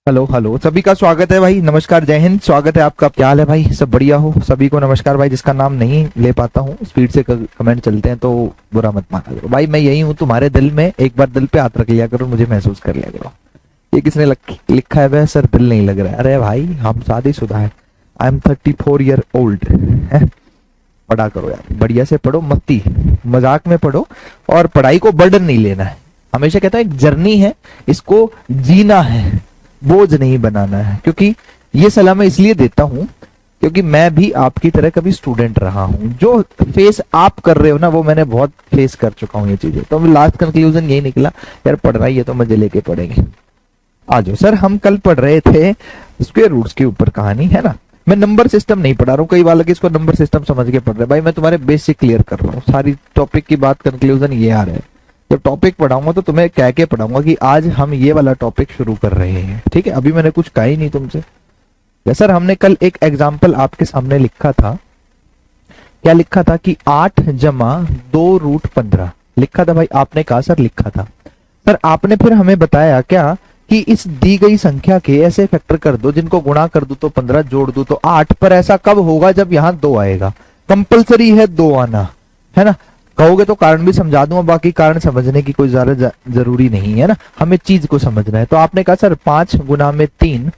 Hello hello, सभी का स्वागत है भाई। नमस्कार, जय हिंद। स्वागत है आपका। क्या हाल है भाई? सब बढ़िया हो? सभी को नमस्कार भाई। जिसका नाम नहीं ले पाता हूँ, स्पीड से कमेंट चलते हैं तो बुरा मत माना करो भाई। मैं यही हूँ तुम्हारे दिल में। एक बार दिल पे हाथ रख लिया करो, मुझे महसूस कर लिया करो। ये किसने लिखा है वह? सर दिल नहीं लग रहा है। अरे भाई, हम शादीशुदा है। आई एम 34 ईयर ओल्ड है। पढ़ा करो यार, बढ़िया से पढ़ो, मस्ती मजाक में पढ़ो। और पढ़ाई को बर्डन नहीं लेना है। हमेशा कहता हूँ एक जर्नी है, इसको जीना है, बोझ नहीं बनाना है। क्योंकि ये सलाह मैं इसलिए देता हूं क्योंकि मैं भी आपकी तरह कभी स्टूडेंट रहा हूं। जो फेस आप कर रहे हो ना, वो मैंने बहुत फेस कर चुका हूं ये चीजें। तो लास्ट कंक्लूजन यही निकला, यार पढ़ना ही है तो मजे लेके पढ़ेंगे। आ जाओ सर। हम कल पढ़ रहे थे स्क्वायर रूट्स के ऊपर कहानी, है ना। मैं नंबर सिस्टम नहीं पढ़ा रहा हूँ। कई बार लगे इसको नंबर सिस्टम समझ के पढ़ रहे भाई। मैं तुम्हारे बेसिक क्लियर कर रहा हूँ। सारी टॉपिक की बात कंक्लूजन ये आ रहा है। जब टॉपिक पढ़ाऊंगा तो तुम्हें कह के पढ़ाऊंगा कि आज हम ये वाला टॉपिक शुरू कर रहे हैं, ठीक है। अभी मैंने कुछ कहा ही नहीं तुमसे। सर हमने कल एक एग्जाम्पल आपके सामने लिखा था। क्या लिखा था कि 8 जमा 2√15 लिखा था भाई। आपने कहा सर लिखा था। सर आपने फिर हमें बताया क्या कि इस दी गई संख्या के ऐसे फैक्टर कर दो जिनको गुणा कर दो तो 15, जोड़ दो तो 8। पर ऐसा कब होगा? जब यहाँ 2 आएगा। कंपलसरी है 2 आना, है ना। कहोगे तो कारण भी समझा दूंगा, बाकी कारण समझने की कोई ज्यादा जरूरी नहीं है ना। हमें चीज को समझना है। तो आपने कहा सर 5 गुना में 3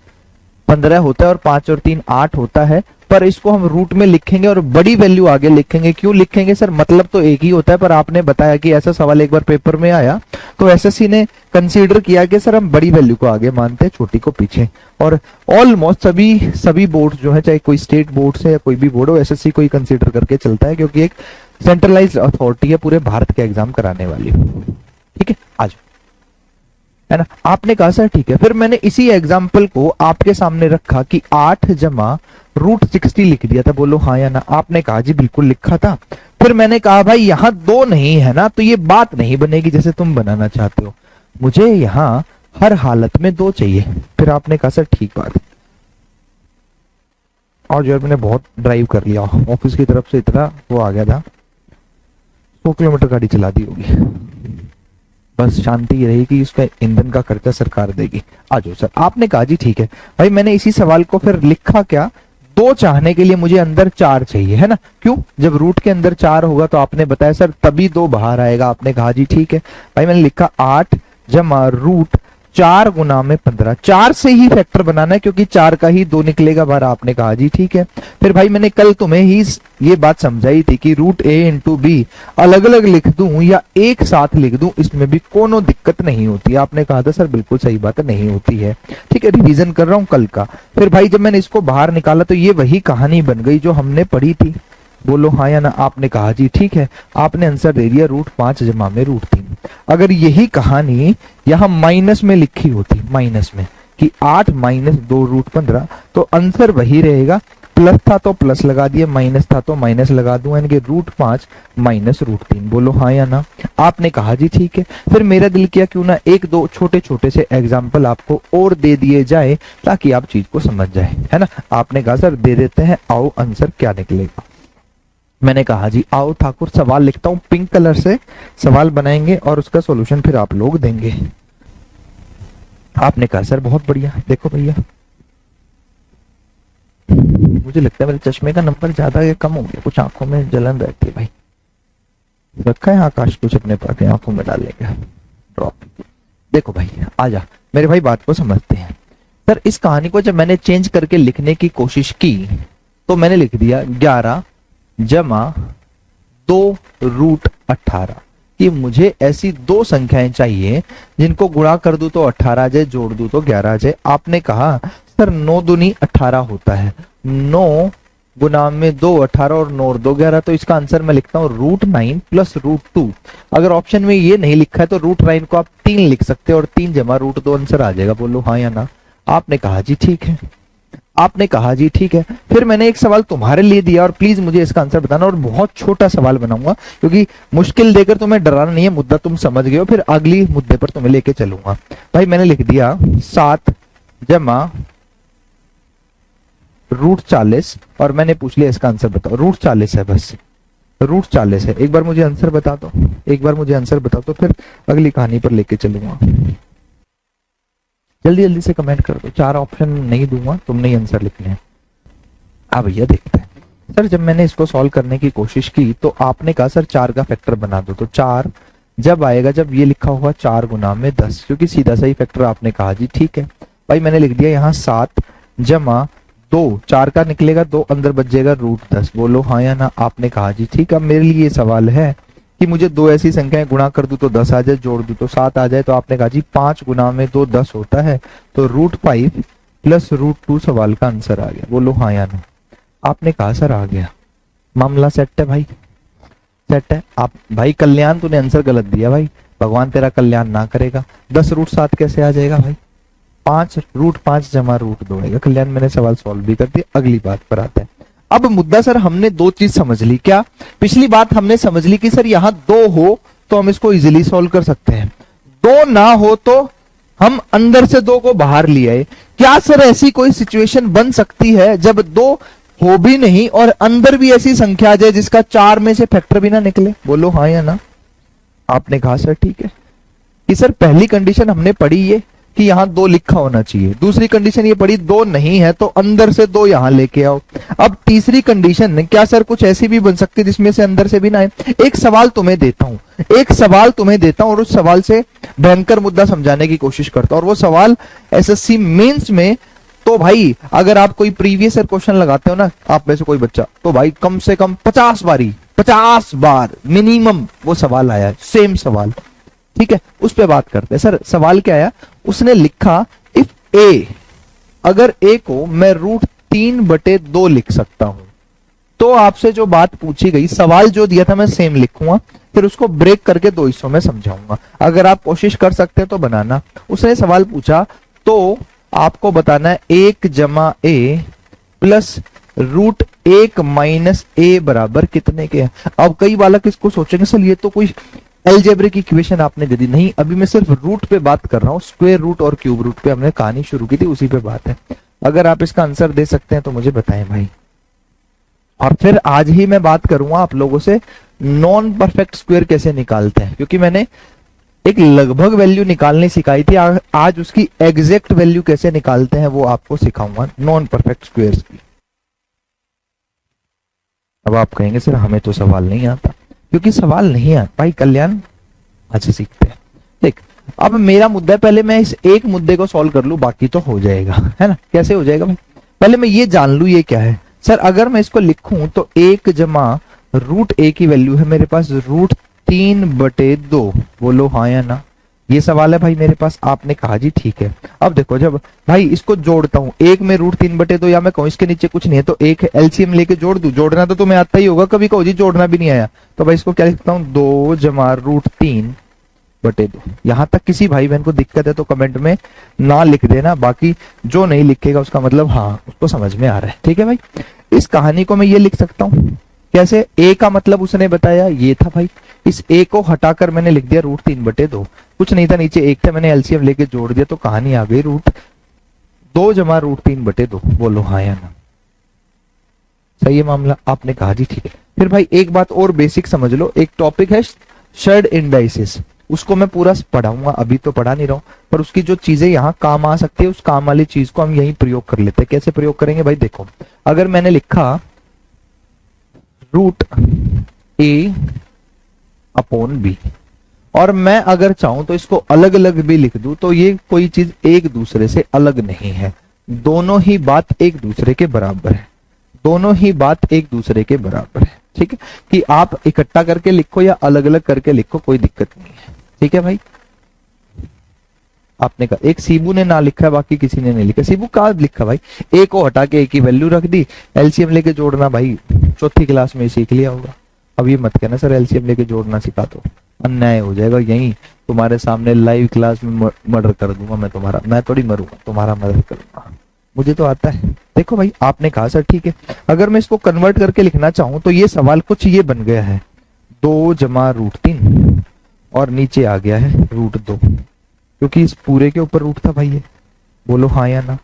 15 होता है और 5 और 3 8 होता है। पर इसको हम रूट में लिखेंगे और बड़ी वैल्यू आगे लिखेंगे। क्यों लिखेंगे सर? मतलब तो एक ही होता है। पर आपने बताया कि ऐसा सवाल एक बार पेपर में आया तो एसएससी ने कंसीडर किया कि सर हम बड़ी वैल्यू को आगे मानते हैं, छोटी को पीछे। और ऑलमोस्ट सभी बोर्ड जो है, चाहे कोई स्टेट बोर्ड से या कोई भी बोर्ड हो, एसएससी को ही कंसीडर करके चलता है क्योंकि एक सेंट्रलाइज्ड अथॉरिटी है पूरे भारत के एग्जाम कराने वाली। ठीक है, आज है ना। आपने कहा सर ठीक है। फिर मैंने इसी एग्जाम्पल को आपके सामने रखा कि 8 जमा √60 लिख दिया था। बोलो हाँ या ना। आपने कहा जी बिल्कुल लिखा था। फिर मैंने कहा भाई यहाँ 2 नहीं है ना, तो ये बात नहीं बनेगी जैसे तुम बनाना चाहते हो। मुझे यहाँ हर हालत में 2 चाहिए। फिर आपने कहा सर ठीक बात। और जो मैंने बहुत ड्राइव कर लिया ऑफिस की तरफ से, इतना वो आ गया था, 100 किलोमीटर गाड़ी चला दी होगी। बस शांति ये रही कि उसका ईंधन का खर्चा सरकार देगी। आ जाओ सर। आपने कहा जी ठीक है भाई। मैंने इसी सवाल को फिर लिखा क्या, 2 चाहने के लिए मुझे अंदर 4 चाहिए, है ना। क्यों? जब रूट के अंदर 4 होगा तो आपने बताया सर तभी 2 बाहर आएगा। आपने कहा जी ठीक है भाई। मैंने लिखा 8 जमा √4 गुना में 15। 4 से ही फैक्टर बनाना है क्योंकि 4 का ही 2 निकलेगा बाहर। आपने कहा जी ठीक है। फिर भाई मैंने कल तुम्हें ही ये बात समझाई थी कि √a × b अलग अलग लिख दूं या एक साथ लिख दूं, इसमें भी कोनो दिक्कत नहीं होती। आपने कहा था सर बिल्कुल सही बात है, नहीं होती है। ठीक है, रिवीजन कर रहा हूं कल का। फिर भाई जब मैंने इसको बाहर निकाला तो ये वही कहानी बन गई जो हमने पढ़ी थी। बोलो हाँ या ना। आपने कहा जी ठीक है। आपने आंसर दे दिया √5 जमा में √3। अगर यही कहानी यहां माइनस में लिखी होती, माइनस में कि 8 - 2√15, तो आंसर वही रहेगा। प्लस था तो प्लस लगा दिए, माइनस था तो माइनस लगा दूंगा, यानी कि √5 - √3। बोलो हाँ या ना। आपने कहा जी ठीक है। फिर मेरा दिल किया क्यों ना 1-2 छोटे छोटे से एग्जाम्पल आपको और दे दिए जाए ताकि आप चीज को समझ जाए, है ना। आपने कहा सर दे देते हैं, आओ आंसर क्या निकलेगा। मैंने कहा जी आओ ठाकुर, सवाल लिखता हूं, पिंक कलर से सवाल बनाएंगे और उसका सॉल्यूशन फिर आप लोग देंगे। आपने कहा सर बहुत बढ़िया। देखो भैया, मुझे लगता है मेरे चश्मे का नंबर ज्यादा या कम हो गया, कुछ आंखों में जलन रहती है भाई। रखा है आकाश कुछ अपने पास, आंखों में डालेगा ड्रॉप। देखो भाई, आजा मेरे भाई, बात को समझते हैं। सर इस कहानी को जब मैंने चेंज करके लिखने की कोशिश की तो मैंने लिख दिया 11 जमा 2√18 कि मुझे ऐसी 2 संख्याएं चाहिए जिनको गुणा कर दूं तो 18 आ जाए, जोड़ दूं तो 11 आ जाए। आपने कहा सर 9 दूनी 18 होता है, 9 गुना में 2 18 और 9 और 2 11। तो इसका आंसर मैं लिखता हूँ √9 + √2। अगर ऑप्शन में ये नहीं लिखा है तो √9 को आप 3 लिख सकते हो और 3 जमा √2 आंसर आ जाएगा। बोलो हाँ या ना। आपने कहा जी ठीक है। आपने कहा जी ठीक है। फिर मैंने एक सवाल तुम्हारे लिए दिया और प्लीज मुझे इसका आंसर बताना, और बहुत छोटा सवाल बनाऊंगा क्योंकि मुश्किल देकर तुम्हें डराना नहीं है, मुद्दा तुम समझ गए हो। फिर अगली मुद्दे पर तुम्हें लेके चलूंगा। भाई मैंने लिख दिया 7 जमा √40 और मैंने पूछ लिया इसका आंसर बताओ। √40 है, बस √40 है। एक बार मुझे आंसर बता दो, एक बार मुझे आंसर बता दो, फिर अगली कहानी पर लेके चलूंगा। जल्दी जल्दी से कमेंट कर दो, 4 ऑप्शन नहीं दूंगा, तुमने ही आंसर लिखने हैं। अब भैया देखते हैं। सर जब मैंने इसको सॉल्व करने की कोशिश की तो आपने कहा सर 4 का फैक्टर बना दो, तो 4 जब आएगा जब ये लिखा होगा 4 गुना में 10, क्योंकि सीधा सही फैक्टर आपने कहा जी ठीक है भाई। मैंने लिख दिया यहाँ 7 जमा 2, 4 का निकलेगा 2, अंदर बच जाएगा √10। बोलो हाँ या ना, आपने कहा जी ठीक है। मेरे लिए ये सवाल है कि मुझे 2 ऐसी संख्याएं गुणा कर दूं तो 10 आ जाए, जोड़ दूं तो 7 आ जाए, तो आपने कहा जी 5 गुना में 2 10 होता है, तो √5 प्लस √2 सवाल का आंसर आ गया। बोलो हाँ या ना, आपने कहा सर आ गया। मामला सेट है भाई, सेट है। आप भाई कल्याण तूने आंसर गलत दिया भाई, भगवान तेरा कल्याण ना करेगा। 10 √7 कैसे आ जाएगा भाई, 5 √5 जमा √2 आएगा। कल्याण मैंने सवाल सॉल्व भी कर दिया। अगली बात पर आते हैं। अब मुद्दा सर हमने 2 चीज समझ ली। क्या? पिछली बात हमने समझ ली कि सर यहाँ 2 हो तो हम इसको इजिली सॉल्व कर सकते हैं, 2 ना हो तो हम अंदर से 2 को बाहर ले आए। क्या सर ऐसी कोई सिचुएशन बन सकती है जब 2 हो भी नहीं और अंदर भी ऐसी संख्या आ जाए जिसका 4 में से फैक्टर भी ना निकले? बोलो हाँ या ना, आपने कहा सर ठीक है। कि सर पहली कंडीशन हमने पढ़ी ये कि यहाँ 2 लिखा होना चाहिए, दूसरी कंडीशन ये पढ़ी 2 नहीं है तो अंदर से 2 यहाँ लेके आओ। अब तीसरी कंडीशन क्या सर कुछ ऐसी भी बन सकती है जिसमें से अंदर से भी ना आए? एक सवाल तुम्हें देता हूं, एक सवाल तुम्हें देता हूं और उस सवाल से भयंकर मुद्दा समझाने की कोशिश करता हूं। और वो सवाल एसएससी मेंस में, तो भाई अगर आप कोई प्रीवियस ईयर क्वेश्चन लगाते हो ना, आप में से कोई बच्चा, तो भाई कम से कम 50 बार मिनिमम वो सवाल आया, सेम सवाल। ठीक है, उस पे बात करते हैं। सर सवाल क्या आया? उसने लिखा इफ ए, अगर ए को मैं √3/2 लिख सकता हूं, तो आपसे जो बात पूछी गई, सवाल जो दिया था मैं सेम लिखूंगा, फिर उसको ब्रेक करके 2 हिस्सों में समझाऊंगा। अगर आप कोशिश कर सकते हैं तो बनाना। उसने सवाल पूछा तो आपको बताना है 1 जमा ए प्लस √1 - a बराबर कितने के हैं। अब कई बालक इसको सोचेंगे सर ये तो कोई अलजेब्रिक इक्वेशन आपने दे दी। नहीं, अभी मैं सिर्फ रूट पे बात कर रहा हूँ, स्क्वायर रूट और क्यूब रूट पे हमने कहानी शुरू की थी, उसी पे बात है। अगर आप इसका आंसर दे सकते हैं तो मुझे बताएं भाई। और फिर आज ही मैं बात करूंगा आप लोगों से नॉन परफेक्ट स्क्वायर कैसे निकालते हैं, क्योंकि मैंने एक लगभग वैल्यू निकालनी सिखाई थी, आज उसकी एग्जैक्ट वैल्यू कैसे निकालते हैं वो आपको सिखाऊंगा, नॉन परफेक्ट स्क्वायर्स की। अब आप कहेंगे सर हमें तो सवाल नहीं आता, क्योंकि सवाल नहीं आता भाई। कल्याण अच्छे सीखते हैं। देख, अब मेरा मुद्दा है, पहले मैं इस एक मुद्दे को सॉल्व कर लूं, बाकी तो हो जाएगा, है ना। कैसे हो जाएगा भाई? पहले मैं ये जान लूं ये क्या है। सर अगर मैं इसको लिखूं तो 1 जमा √a की वैल्यू है मेरे पास √3/2। बोलो हाँ या ना, ये सवाल है भाई मेरे पास। आपने कहा जी ठीक है। अब देखो, जब भाई इसको जोड़ता हूं, 1 में √3/2, या मैं कहूं इसके नीचे कुछ नहीं है तो एक एलसीएम लेके जोड़ दूं। जोड़ना तो तुम्हें आता ही होगा, कभी कहो जी जोड़ना भी नहीं आया, तो भाई इसको क्या लिखता हूं, 2 जमा √3/2। यहां तक किसी भाई बहन को दिक्कत है तो कमेंट में ना लिख देना, बाकी जो नहीं लिखेगा उसका मतलब हाँ उसको समझ में आ रहा है। ठीक है भाई, इस कहानी को मैं ये लिख सकता हूं कैसे? a का मतलब उसने बताया ये था भाई, इस a को हटाकर मैंने लिख दिया √3/2। कुछ नहीं था, नीचे 1 था, मैंने एलसीएम लेके जोड़ दिया तो कहानी आ गई √2 जमा √3/2। बोलो हाँ या ना, सही है मामला? आपने कहा जी ठीक है। फिर भाई एक बात और बेसिक समझ लो, एक टॉपिक है शेयर्ड इंडाइसिस, उसको मैं पूरा पढ़ाऊंगा, अभी तो पढ़ा नहीं रहा हूं, पर उसकी जो चीजें यहाँ काम आ सकती है उस काम वाली चीज को हम यही प्रयोग कर लेते हैं। कैसे प्रयोग करेंगे भाई? देखो, अगर मैंने लिखा √a/b और मैं अगर चाहूं तो इसको अलग अलग भी लिख दूं, तो ये कोई चीज एक दूसरे से अलग नहीं है, दोनों ही बात एक दूसरे के बराबर है, दोनों ही बात एक दूसरे के बराबर है। ठीक है, कि आप इकट्ठा करके लिखो या अलग अलग करके लिखो, कोई दिक्कत नहीं है। ठीक है भाई, आपने कहा एक सीबू ने ना लिखा है, बाकी किसी ने नहीं लिखा। सीबू का लिखा भाई, ए को हटा के ए की वैल्यू रख दी, एलसीएम लेके जोड़ना भाई चौथी क्लास में सीख लिया होगा। अब ये मत कहना सर एलसीएम लेके जोड़ना सिखा दो, अन्याय हो जाएगा। यही तुम्हारे सामने लाइव क्लास में मर्डर कर दूंगा मैं तुम्हारा, मैं थोड़ी मरूंगा, तुम्हारा मर्डर करूंगा, मुझे तो आता है। देखो भाई, आपने कहा सर ठीक है, अगर मैं इसको कन्वर्ट करके लिखना चाहूं तो ये सवाल कुछ ये बन गया है, 2 जमा √3 और नीचे आ गया है √2, क्योंकि इस पूरे के ऊपर रूट था भाई ये। बोलो हाँ या ना।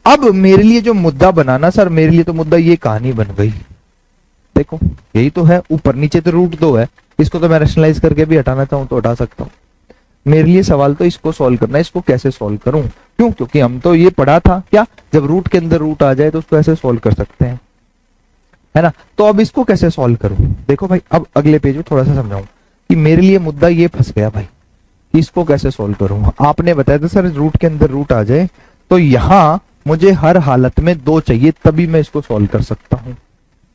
अब मेरे लिए जो मुद्दा बनाना सर, मेरे लिए तो मुद्दा ये कहानी बन गई। देखो यही तो है, ऊपर नीचे तो √2 है, इसको तो मैं रैशनलाइज करके भी हटाना चाहूं तो हटा सकता हूं। मेरे लिए सवाल तो इसको सॉल्व करना है, इसको कैसे सॉल्व करूं। क्यों? क्योंकि हम तो ये पढ़ा था क्या, जब रूट के अंदर रूट आ जाए तो उसको ऐसे सॉल्व कर सकते हैं, है ना। तो अब इसको कैसे सॉल्व करूं? देखो भाई, अब अगले पेज में थोड़ा सा समझाऊं कि मेरे लिए मुद्दा ये फंस गया भाई, इसको कैसे सॉल्व करूं। आपने बताया था सर रूट के अंदर रूट आ जाए तो यहां मुझे हर हालत में 2 चाहिए, तभी मैं इसको सॉल्व कर सकता हूं।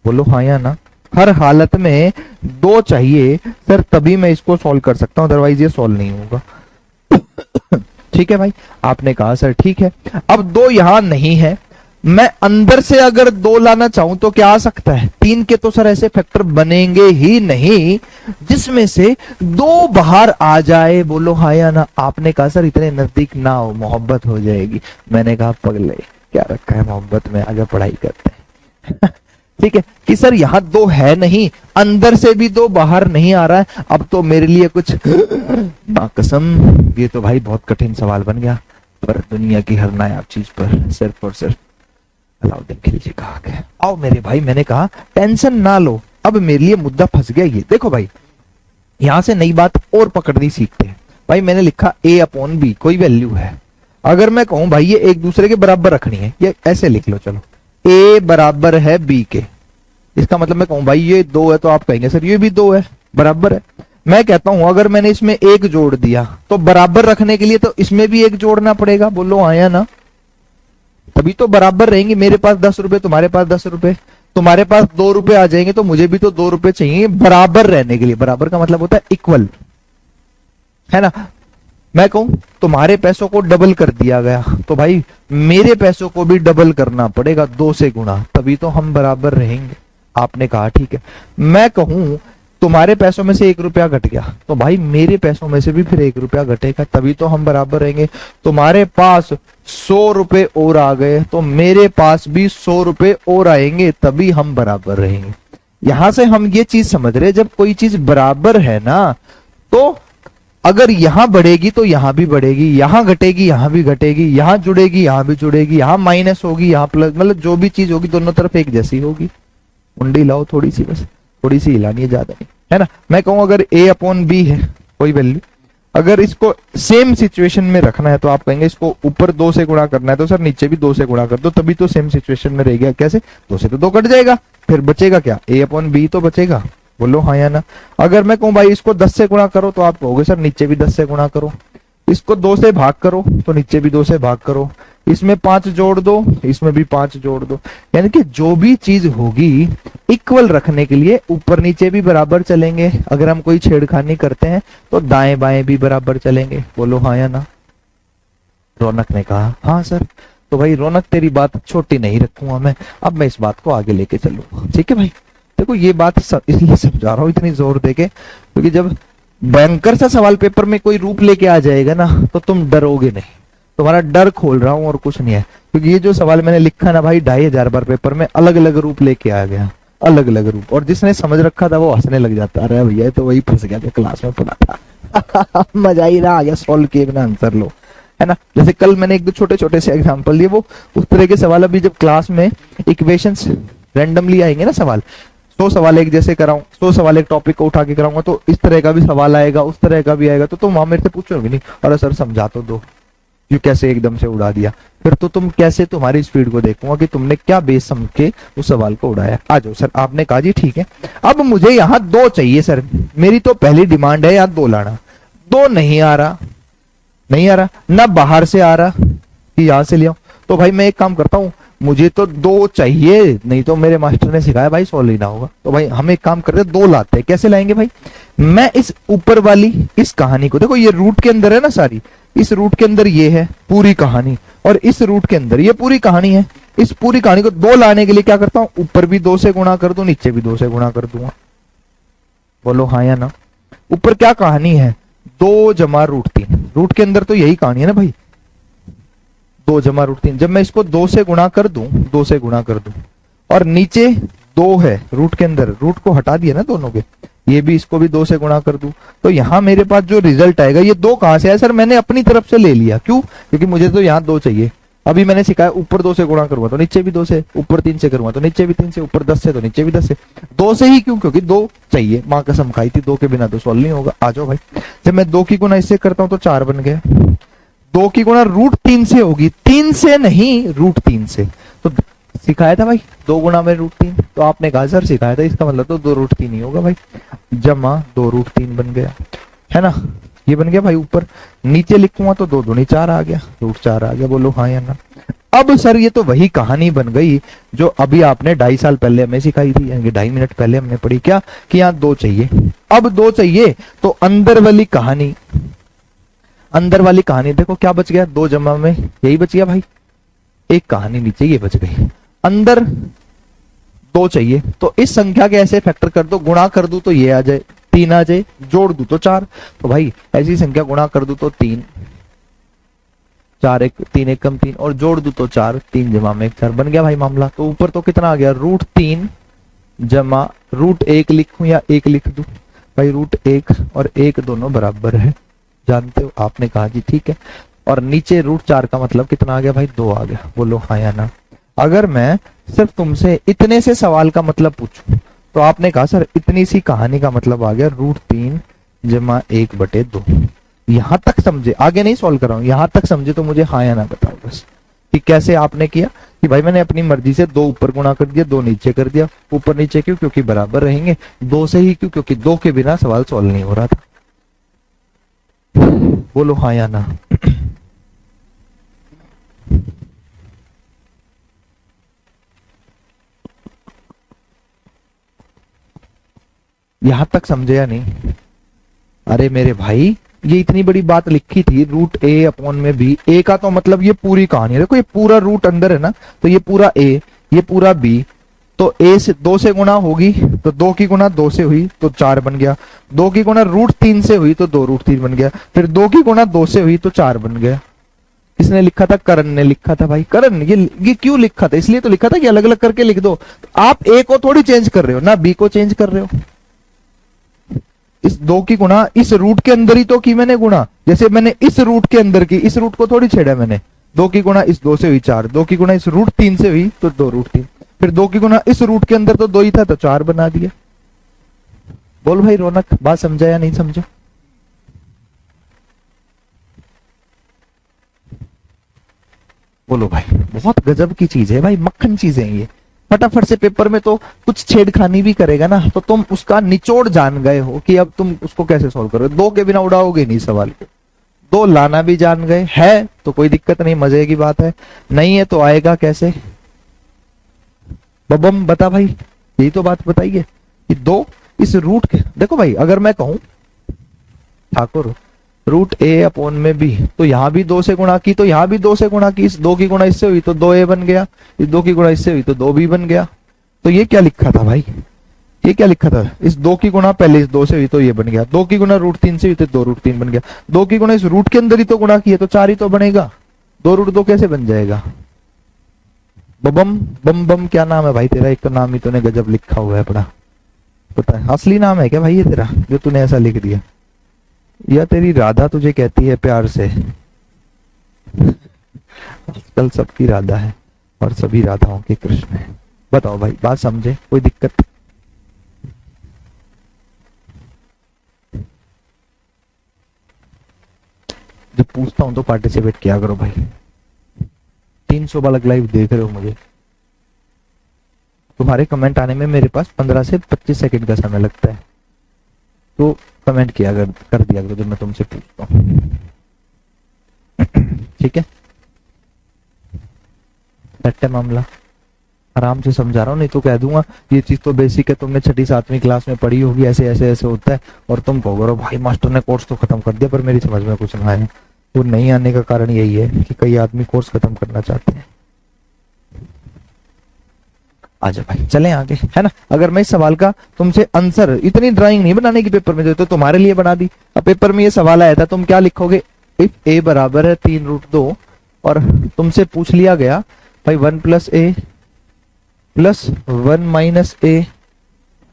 बोलो हाँ या ना। हर हालत में 2 चाहिए सर, तभी मैं इसको सॉल्व कर सकता हूं, अदरवाइज ये सॉल्व नहीं होगा। ठीक है भाई, आपने कहा सर ठीक है। अब 2 यहां नहीं है, मैं अंदर से अगर 2 लाना चाहूं तो क्या आ सकता है? 3 के तो सर ऐसे फैक्टर बनेंगे ही नहीं जिसमें से 2 बाहर आ जाए। बोलो हाँ या ना। आपने कहा सर इतने नजदीक ना हो, मोहब्बत हो जाएगी। मैंने कहा पगले, क्या रखा है मोहब्बत में, आगे पढ़ाई करते हैं। ठीक है कि सर यहाँ 2 है नहीं, अंदर से भी 2 बाहर नहीं आ रहा है। अब तो मेरे लिए कुछ ना कसम, ये तो भाई बहुत कठिन सवाल बन गया। पर दुनिया की हर नायाब चीज पर सिर्फ और सिर्फ अलाउद्दीन खिलजी कहा गया। आओ मेरे भाई, मैंने कहा टेंशन ना लो, अब मेरे लिए मुद्दा फंस गया। ये देखो भाई, यहां से नई बात और पकड़नी सीखते हैं भाई। मैंने लिखा a/b कोई वैल्यू है, अगर मैं कहूं भाई ये एक दूसरे के बराबर रखनी है, ये ऐसे लिख लो, चलो a बराबर है b के, इसका मतलब मैं कहूं भाई ये 2 है तो आप कहेंगे सर ये भी 2 है, बराबर है। मैं कहता हूं अगर मैंने इसमें 1 जोड़ दिया तो बराबर रखने के लिए तो इसमें भी 1 जोड़ना पड़ेगा। बोलो हाँ या ना, तभी तो बराबर रहेंगे। मेरे पास 10 रुपए, तुम्हारे पास 10 रुपए, तुम्हारे पास 2 रुपए आ जाएंगे तो मुझे भी तो 2 रुपए चाहिए बराबर रहने के लिए। बराबर का मतलब होता है इक्वल, है ना। मैं कहूं तुम्हारे पैसों को डबल कर दिया गया तो भाई मेरे पैसों को भी डबल करना पड़ेगा, 2 से गुणा, तभी तो हम बराबर रहेंगे। आपने कहा ठीक है। मैं कहूं तुम्हारे पैसों में से 1 रुपया घट गया तो भाई मेरे पैसों में से भी फिर 1 रुपया घटेगा, तभी तो हम बराबर रहेंगे। तुम्हारे पास 100 रुपए और आ गए तो मेरे पास भी 100 रुपए और आएंगे, तभी हम बराबर रहेंगे। यहां से हम ये चीज समझ रहे, जब कोई चीज बराबर है ना तो अगर यहां बढ़ेगी तो यहां भी बढ़ेगी, यहां घटेगी यहां भी घटेगी, यहां जुड़ेगी यहां भी जुड़ेगी, यहां माइनस होगी यहां प्लस, मतलब जो भी चीज होगी दोनों तरफ एक जैसी होगी। मुंडी लाओ थोड़ी सी, बस थोड़ी सी हिलानी है, ज्यादा नहीं, है ना। मैं कहूं अगर a/b है कोई वैल्यू, अगर इसको सेम सिचुएशन में रखना है तो आप कहेंगे इसको ऊपर 2 से गुणा करना है तो सर नीचे भी 2 से गुणा कर दो, तभी तो सेम सिचुएशन में रहेगा। कैसे? 2 से तो 2 कट जाएगा, फिर बचेगा क्या? a/b तो बचेगा। बोलो हाँ या ना। अगर मैं कहूं भाई इसको 10 से गुणा करो तो आप कहोगे सर नीचे भी 10 से गुणा करो, इसको 2 से भाग करो तो नीचे भी 2 से भाग करो, इसमें 5 जोड़ दो इसमें भी 5 जोड़ दो। यानी कि जो भी चीज होगी इक्वल रखने के लिए ऊपर नीचे भी बराबर चलेंगे। अगर हम कोई छेड़खानी करते हैं तो दाएं बाएं भी बराबर चलेंगे। बोलो हाँ या ना। रौनक ने कहा हाँ सर। तो भाई रौनक तेरी बात छोटी नहीं रखूंगा मैं, अब मैं इस बात को आगे लेके चलूंगा। ठीक है भाई, देखो ये बात इसलिए समझा रहा हूँ इतनी जोर देके, क्योंकि जब भयंकर सा सवाल पेपर में कोई रूप लेके आ जाएगा ना तो तुम डरोगे नहीं। तुम्हारा डर खोल रहा हूं और कुछ नहीं है, क्योंकि ये जो सवाल मैंने लिखा ना भाई 2500 बार पेपर में अलग अलग रूप लेके आ गया, अलग अलग रूप, और जिसने समझ रखा था वो हंसने लग जाता। अरे भैया तो वही फंस गया जो क्लास में पढ़ा था। मजा ही रहा आ गया, सॉल्व किए बिना आंसर लो, है ना। जैसे कल मैंने 1-2 छोटे छोटे से एग्जाम्पल दिए, वो उस तरह के सवाल अभी जब क्लास में इक्वेशंस रैंडमली आएंगे ना सवाल, 100 सवाल एक जैसे कराऊं, 100 सवाल एक टॉपिक को उठा के कराऊंगा तो इस तरह का भी सवाल आएगा, उस तरह का भी आएगा, तो तुम वहां मेरे से पूछोगे नहीं अरे सर समझा तो दो, ये कैसे एकदम से उड़ा दिया। फिर तो तुम कैसे, तुम्हारी स्पीड को देखूंगा कि तुमने क्या बेस समझ के उस सवाल को उड़ाया। आ जाओ सर। आपने कहा जी ठीक है, अब मुझे यहाँ 2 चाहिए सर, मेरी तो पहली डिमांड है यहाँ 2 लाना। 2 नहीं आ रहा, नहीं आ रहा ना, बाहर से आ रहा कि यहां से ले आओ। तो भाई मैं एक काम करता हूं, मुझे तो 2 चाहिए, नहीं तो मेरे मास्टर ने सिखाया भाई 100 लेना होगा। तो भाई हम एक काम करते 2 लाते हैं। कैसे लाएंगे भाई? मैं इस ऊपर वाली इस कहानी को, देखो ये रूट के अंदर है ना सारी, इस रूट के अंदर ये है पूरी कहानी, और इस रूट के अंदर ये पूरी कहानी है। इस पूरी कहानी को 2 लाने के लिए क्या करता हूं, ऊपर भी 2 से गुणा कर दूं, नीचे भी 2 से गुणा कर दूंगा। बोलो हाँ या ना। ऊपर क्या कहानी है? 2 जमा रूट 3, रूट के अंदर तो यही कहानी है ना भाई, 2 जमा रूट 3। जब मैं इसको 2 से गुणा कर दूं, 2 से गुणा कर दूं, और नीचे 2 है रूट के अंदर, रूट को हटा दिया ना दोनों के, ये भी इसको भी 2 से गुणा कर दूं, तो यहां मेरे पास जो रिजल्ट आएगा, ये 2 कहां से आया सर? मैंने अपनी तरफ से ले लिया। क्यों? क्योंकि मुझे तो यहाँ 2 चाहिए, अभी मैंने सिखाया ऊपर 2 से गुणा करूंगा तो नीचे भी 2 से, ऊपर 3 से करूंगा तो नीचे भी 3 से, ऊपर 10 से तो नीचे भी 10 से। 2 से ही क्यों? क्योंकि 2 चाहिए, माँ कसम खाई थी, 2 के बिना तो सॉल्व नहीं होगा। आ जाओ भाई, जब मैं 2 की गुणा इससे करता हूं तो 4 बन गया। 2 की गुणा √3 से होगी, 3 से नहीं √3 से। तो सिखाया था भाई 2 गुणा में √3, तो आपने कहा सर सिखाया था, इसका मतलब तो 2√3 ही होगा भाई, जमा 2√3 बन गया, है ना। ये बन गया भाई ऊपर। नीचे लिखूंगा तो 2 दूनी 4 आ गया, √4 आ गया। बोलो हाँ या ना। अब सर ये तो वही कहानी बन गई जो अभी आपने 2.5 साल पहले हमें सिखाई थी, यानी कि 2.5 मिनट पहले हमने पढ़ी। क्या कि यहाँ 2 चाहिए, अब 2 चाहिए तो अंदर वाली कहानी, अंदर वाली कहानी देखो क्या बच गया, 2 जमा में यही बच गया भाई, एक कहानी नीचे ये बच गई। अंदर 2 चाहिए तो इस संख्या के ऐसे फैक्टर कर दो, गुणा कर दू तो ये आ जाए, 3 आ जाए, जोड़ दू तो 4। तो भाई ऐसी संख्या गुणा कर दू तो 3, 4 1 3 1 कम 3, और जोड़ दू तो 4, 3 जमा में 1 4 बन गया भाई मामला। तो ऊपर तो कितना आ गया, √3 जमा √1 लिखूं या 1 लिख दू भाई, √1 और 1 दोनों बराबर है, जानते हो। आपने कहा जी ठीक है। और नीचे √4 का मतलब कितना आ गया भाई, 2 आ गया। बोलो हाँ या ना। अगर मैं सिर्फ तुमसे इतने से सवाल का मतलब पूछूं तो आपने कहा सर इतनी सी कहानी का मतलब आ गया √3 जमा 1/2। यहां तक समझे, आगे नहीं सॉल्व कर रहा हूं, यहां तक समझे तो मुझे हाँ या ना बताओ बस कि कैसे आपने किया। कि भाई मैंने अपनी मर्जी से 2 ऊपर गुणा कर दिया, 2 नीचे कर दिया। ऊपर नीचे क्यों? क्योंकि बराबर रहेंगे। 2 से ही क्यों? क्योंकि 2 के बिना सवाल सॉल्व नहीं हो रहा था। बोलो हाँ या ना। यहां तक समझे या नहीं? अरे मेरे भाई ये इतनी बड़ी बात लिखी थी, √a/b। a का तो मतलब ये पूरी कहानी है, देखो ये पूरा रूट अंदर है ना, तो ये पूरा a, ये पूरा b। तो a से 2 से गुणा होगी तो 2 की गुणा 2 से हुई तो 4 बन गया। 2 की गुणा √3 से हुई तो 2√3 बन गया। फिर 2 की गुणा 2 से हुई तो 4 बन गया। किसने लिखा था? करण ने लिखा था भाई। करण ये क्यों लिखा था? इसलिए तो लिखा था कि अलग अलग करके लिख दो। आप a को थोड़ी चेंज कर रहे हो ना, b को चेंज कर रहे हो। इस 2 की गुणा इस रूट के अंदर ही तो की मैंने गुणा, जैसे मैंने इस रूट के अंदर की, इस रूट को थोड़ी छेड़ा मैंने। 2 की गुणा इस 2 से हुई 4, 2 की गुणा इस √3 से हुई तो 2√3, फिर 2 की गुणा इस रूट के अंदर तो 2 ही था तो 4 बना दिया। बोल भाई रौनक, बात समझा या नहीं समझा? बोलो भाई, बहुत गजब की चीज है भाई, मक्खन चीजें हैं ये। फटाफट से पेपर में तो कुछ छेड़खानी भी करेगा ना तो तुम उसका निचोड़ जान गए हो कि अब तुम उसको कैसे सॉल्व करोगे। 2 के बिना उड़ाओगे नहीं सवाल को। 2 लाना भी जान गए, है तो कोई दिक्कत नहीं, मजे की बात है। नहीं है तो आएगा कैसे? बबम बता भाई, यही तो बात बताइए कि 2 इस रूट के, देखो भाई अगर मैं कहूं ठाकुर √a/b, तो यहां भी 2 से गुणा की तो यहां भी 2 से गुणा की, इस 2 की गुणा इससे हुई तो 2a बन गया, इस 2 की गुणा इससे हुई तो 2b बन गया। तो ये क्या लिखा था भाई, ये क्या लिखा था? इस 2 की गुणा पहले इस 2 से हुई तो ये बन गया, 2 की गुणा √3 से हुई तो 2√3 बन गया। 2 की गुणा इस रूट के अंदर ही तो गुणा की है तो 4 ही तो बनेगा। 2√2 कैसे बन जाएगा? बबम बम बम क्या नाम है भाई तेरा? एक तो नाम ही तूने गजब लिखा हुआ है बड़ा, पता है असली नाम है क्या भाई ये तेरा जो तूने ऐसा लिख दिया? या तेरी राधा तुझे कहती है प्यार से? आजकल सबकी राधा है और सभी राधाओं के कृष्ण है। बताओ भाई, बात समझे? कोई दिक्कत? जब पूछता हूं तो पार्टिसिपेट किया करो भाई। 300 बालक लाइव देख रहे हो मुझे, तुम्हारे कमेंट आने में मेरे पास 15 से 25 सेकंड का समय लगता है, तो कमेंट किया कर दिया करो जब मैं तुमसे पूछता हूं, ठीक है? सेट है मामला? आराम से समझा रहा हूँ, नहीं तो कह दूंगा ये चीज तो बेसिक है, तुमने 6ठी 7वीं क्लास में पढ़ी होगी, ऐसे ऐसे ऐसे होता है, और तुम कहोगे भाई मास्टर ने कोर्स तो खत्म कर दिया पर मेरी समझ में कुछ ना आया। वो नहीं आने का कारण यही है कि कई आदमी कोर्स खत्म करना चाहते हैं। आजा भाई चलें आगे, है ना। अगर मैं इस सवाल का तुमसे आंसर, इतनी ड्राइंग नहीं बनाने की पेपर में, तो तुम्हारे लिए बना दी। अब पेपर में ये सवाल आया था, तुम क्या लिखोगे? इफ a बराबर है 3√2 और तुमसे पूछ लिया गया भाई 1 + a + 1 - a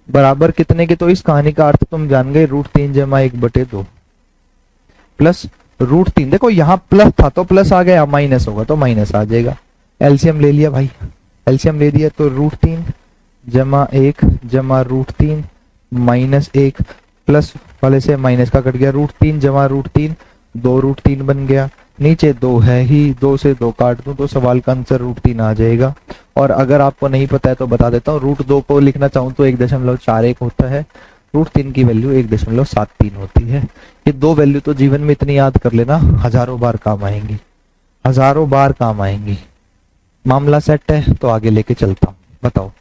बराबर कितने के, तो इस कहानी का अर्थ तुम जान गए √3 = 1/2 प्लस √3, देखो यहाँ प्लस था तो प्लस आ गया, माइनस होगा तो माइनस आ जाएगा। एलसीएम ले लिया भाई, एलसीएम ले दिया तो √3 जमा 1 जमा √3 माइनस 1, प्लस वाले से माइनस का कट गया, √3 जमा √3 2√3 बन गया। नीचे 2 है ही, 2 से 2 काट दूं तो सवाल का आंसर √3 आ जाएगा। और अगर आपको नहीं पता है तो बता देता हूँ, √2 को लिखना चाहूँ तो 1.41 होता है, √3 की वैल्यू 1.73 होती है। ये दो वैल्यू तो जीवन में इतनी याद कर लेना, हजारों बार काम आएंगी, हजारों बार काम आएंगी। मामला सेट है तो आगे लेके चलता हूँ, बताओ।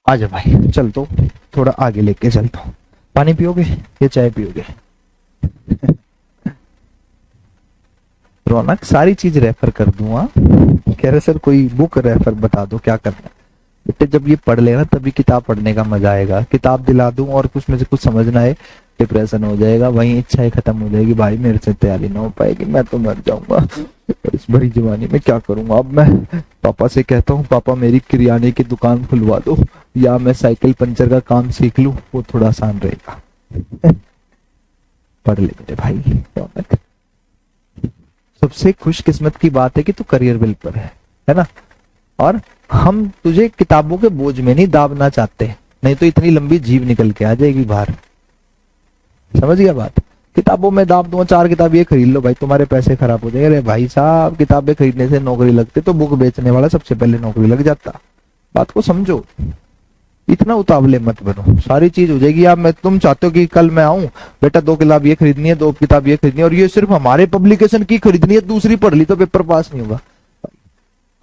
आजा भाई, चल तो थोड़ा आगे लेके चलता हूँ। पानी पियोगे या चाय पियोगे? रौनक सारी चीज रेफर कर दूंगा, कह रहे सर कोई बुक रेफर बता दो क्या करना है। बेटे जब ये पढ़ लेना तभी किताब पढ़ने का मजा आएगा। किताब दिला दूं और कुछ में से कुछ समझना है, डिप्रेशन हो जाएगा, वहीं इच्छाएं खत्म हो जाएगी, भाई मेरे से तैयारी ना हो पाएगी, मैं तो मर जाऊंगा इस बड़ी जवानी में, क्या करूंगा अब मैं। पापा से कहता हूँ पापा मेरी किराने की दुकान खुलवा दो, या मैं साइकिल पंचर का काम सीख लूं, वो थोड़ा आसान रहेगा। पढ़ ले मेरे भाई। सबसे खुशकिस्मत की बात है कि तू करियर बिल पर है ना। और हम तुझे किताबों के बोझ में नहीं दाबना चाहते, नहीं तो इतनी लंबी जीभ निकल के आ जाएगी बाहर। समझ गया बात? किताबों में दाब दूंगा, 4 किताब ये खरीद लो भाई, तुम्हारे पैसे खराब हो जाएंगे। अरे भाई साहब, किताबें खरीदने से नौकरी लगती तो बुक बेचने वाला सबसे पहले नौकरी लग जाता। बात को समझो, इतना उतावले मत बनो, सारी चीज हो जाएगी। आप मैं तुम चाहते हो कि कल मैं आऊं, बेटा 2 किताब ये खरीदनी है, 2 किताब ये खरीदनी है, और ये सिर्फ हमारे पब्लिकेशन की खरीदनी है, दूसरी पढ़ ली तो पेपर पास नहीं होगा।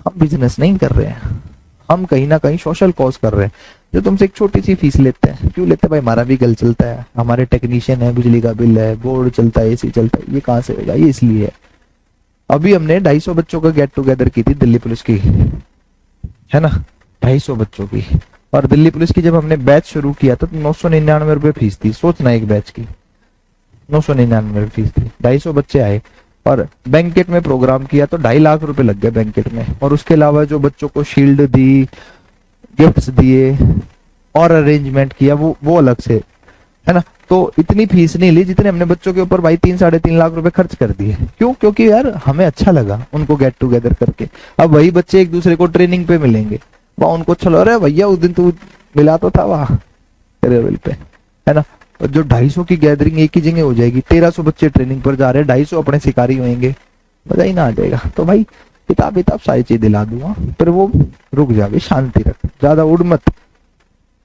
हम बिजनेस नहीं कर रहे हैं, हम कहीं ना कहीं सोशल कॉज कर रहे हैं। जो तुमसे एक छोटी सी फीस लेते हैं, क्यों लेते हैं भाई? हमारा भी घर चलता है, हमारे टेक्नीशियन है, बिजली का बिल है, बोर्ड चलता है, एसी चलता है, ये कहाँ से होगा? ये इसलिए है। अभी हमने 250 बच्चों का गेट टुगेदर की थी दिल्ली पुलिस की, है ना, 250 बच्चों की। और दिल्ली पुलिस की जब हमने बैच शुरू किया था तो 999 रुपए फीस थी। सोचना, एक बैच की 999 फीस थी, 250 बच्चे आए। और बैंकेट में प्रोग्राम किया तो 2.5 लाख रुपए लग गए बैंकेट में। और उसके अलावा जो बच्चों को शील्ड दी, गिफ्ट्स दिए और अरेंजमेंट किया, वो अलग से, है ना। तो इतनी फीस नहीं ली जितने हमने बच्चों के ऊपर भाई 3-3.5 लाख रुपए खर्च कर दिए। क्यों? क्योंकि यार हमें अच्छा लगा उनको गेट टुगेदर करके। अब वही बच्चे एक दूसरे को ट्रेनिंग पे मिलेंगे, वहां उनको चलो, अरे भैया उस दिन तू मिला तो था वहां रेवेल पे, है ना। और जो 250 की गैदरिंग एक ही जगह हो जाएगी, 1300 बच्चे ट्रेनिंग पर जा रहे हैं, 250 अपने शिकारी होंगे, मजा ही ना आ जाएगा। तो भाई किताब किताब सारी चीज दिला दूंगा, पर वो रुक जावे, शांति रख, ज्यादा उड़ मत।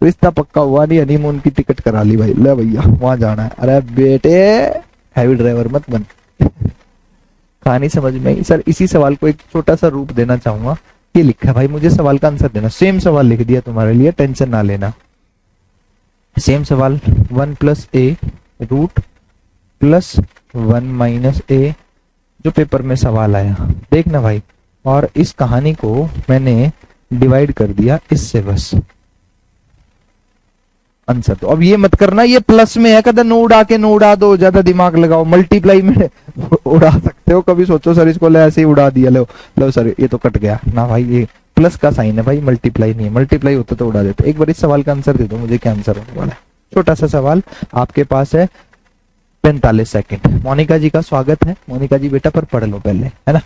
रिश्ता पक्का हुआ नहीं, हनीमून की टिकट करा ली भाई, ले भैया वहां जाना है। अरे बेटे हैवी ड्राइवर मत बन। कहानी समझ में आई सर? इसी सवाल को एक छोटा सा रूप देना चाहूंगा। ये लिखा है भाई, मुझे सवाल का आंसर देना। सेम सवाल लिख दिया तुम्हारे लिए, टेंशन ना लेना। सेम सवाल, 1 प्लस ए रूट प्लस 1 माइनस ए, जो पेपर में सवाल आया देखना भाई। और इस कहानी को मैंने डिवाइड कर दिया इससे, बस आंसर। तो अब ये मत करना ये प्लस में है, कदा नो उड़ा के नो उड़ा दो, ज्यादा दिमाग लगाओ। मल्टीप्लाई में उड़ा सकते हो, कभी सोचो सर इसको ले ऐसे ही उड़ा दिया, लो लो सर ये तो कट गया ना भाई, ये प्लस का साइन है भाई, मल्टीप्लाई नहीं है। मल्टीप्लाई होता तो उड़ा देते। एक बार इस सवाल का आंसर दे दो मुझे, क्या आंसर होने वाला है। छोटा सा सवाल, आपके पास है 45 सेकंड। मोनिका जी का स्वागत है। मोनिका जी बेटा पर पढ़ लो पहले, है ना।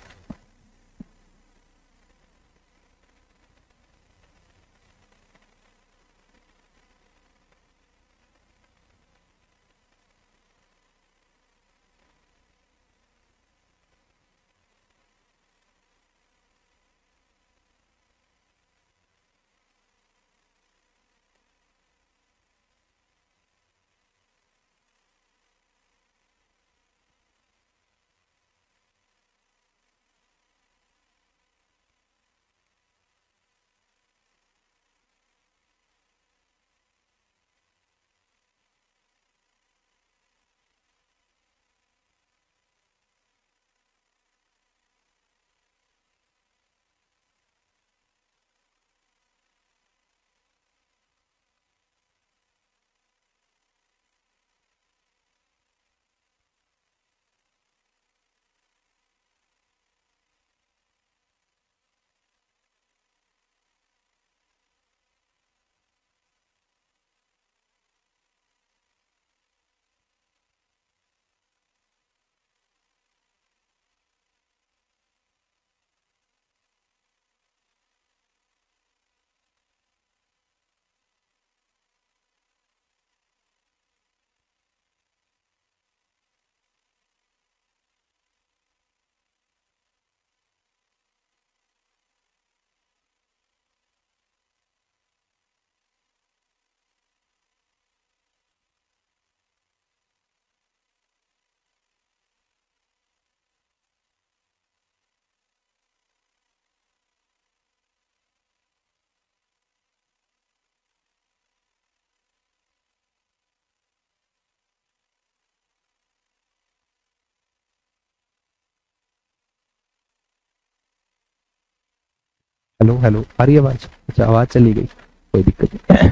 हेलो हेलो, आ रही है आवाज? अच्छा आवाज चली गई, कोई दिक्कत नहीं।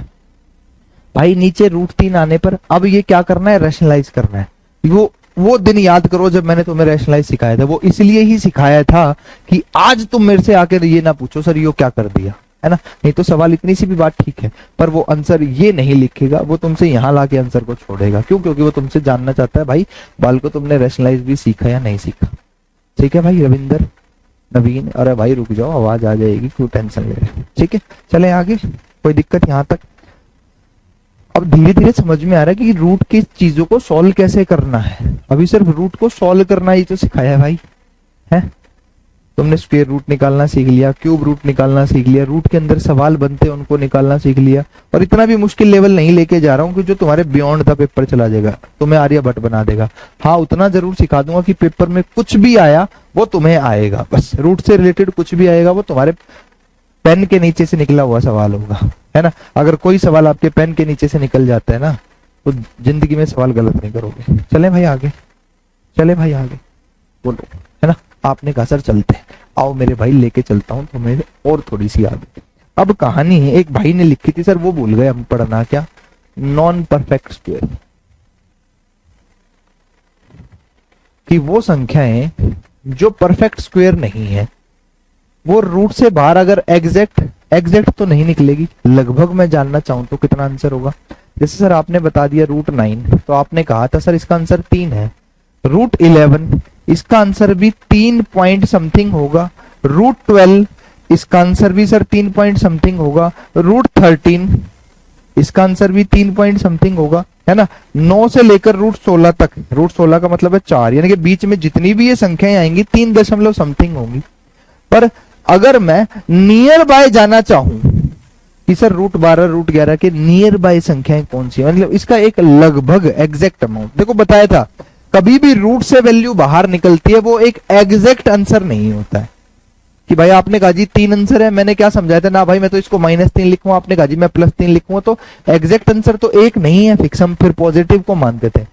भाई नीचे रूट 3 आने पर अब ये क्या करना है, रैशनलाइज करना है। वो दिन याद करो जब मैंने तुम्हें रैशनलाइज सिखाया था। वो इसलिए ही सिखाया था कि आज तुम मेरे से आकर ये ना पूछो सर ये क्या कर दिया, है ना। नहीं तो सवाल इतनी सी भी बात ठीक है, पर वो आंसर ये नहीं लिखेगा, वो तुमसे यहाँ लाके आंसर को छोड़ेगा। क्यों? क्योंकि वो तुमसे जानना चाहता है भाई बाल को तुमने रैशनलाइज भी सीखा या नहीं सीखा। ठीक है भाई रविंदर, नवीन, अरे भाई रुक जाओ, आवाज आ जाएगी, क्यों टेंशन ले रहे हो। ठीक है चले आगे, कोई दिक्कत यहाँ तक। अब धीरे धीरे समझ में आ रहा है कि रूट की चीजों को सॉल्व कैसे करना है। अभी सिर्फ रूट को सॉल्व करना ही तो सिखाया है भाई, है। तुमने स्क्वायर रूट निकालना सीख लिया, क्यूब रूट निकालना सीख लिया, रूट के अंदर सवाल बनते हैं उनको निकालना सीख लिया। और इतना भी मुश्किल लेवल नहीं लेके जा रहा हूँ कि जो तुम्हारे बियॉन्ड द पेपर चला जाएगा, तुम्हें आर्यभट्ट बना देगा। हाँ उतना जरूर सिखा दूंगा कि पेपर में कुछ भी आया वो तुम्हें आएगा, बस रूट से रिलेटेड कुछ भी आएगा वो तुम्हारे पेन के नीचे से निकला हुआ सवाल होगा, है ना। अगर कोई सवाल आपके पेन के नीचे से निकल जाता है ना, तो जिंदगी में सवाल गलत नहीं करोगे। चले भाई आगे, चले भाई आगे, बोलो, है ना। आपने कहा सर चलते हैं, आओ मेरे भाई लेके चलता हूँ तुम्हें और थोड़ी सी आगे। अब कहानी है, एक भाई ने लिखी थी, सर वो भूल गए हम पढ़ना, क्या, नॉन परफेक्ट स्क्वायर, कि वो संख्याएं जो परफेक्ट स्क्वायर नहीं है वो रूट से बाहर अगर एग्जैक्ट तो नहीं निकलेगी, लगभग मैं जानना चाहूं तो कितना आंसर होगा। जैसे सर आपने बता दिया रूट 9, तो आपने कहा था सर इसका आंसर 3 है। रूट 11 इसका आंसर भी 3 पॉइंट समथिंग होगा। रूट 12 इसका आंसर भी सर 3 पॉइंट समथिंग होगा। रूट 13 इसका आंसर भी 3 पॉइंट समथिंग होगा, है ना। 9 से लेकर रूट 16 तक, रूट 16 का मतलब है 4, यानी कि बीच में जितनी भी ये संख्याएं आएंगी 3 दशमलव समथिंग होंगी। पर अगर मैं नियर बाय जाना चाहूं कि सर रूट 12 रूट 11 के नियर बाय संख्याएं कौन सी है, मतलब इसका एक लगभग एग्जैक्ट अमाउंट, देखो बताया था कभी भी रूट से वैल्यू बाहर निकलती है वो एक एग्जैक्ट आंसर नहीं होता है कि भाई आपने कहा जी 3 आंसर है, मैंने क्या समझाया था ना भाई मैं तो इसको -3 लिखूंगा, आपने कहा जी मैं +3 लिखूंगा, तो एग्जैक्ट आंसर तो एक नहीं है फिक्स, हम फिर पॉजिटिव को मानते थे।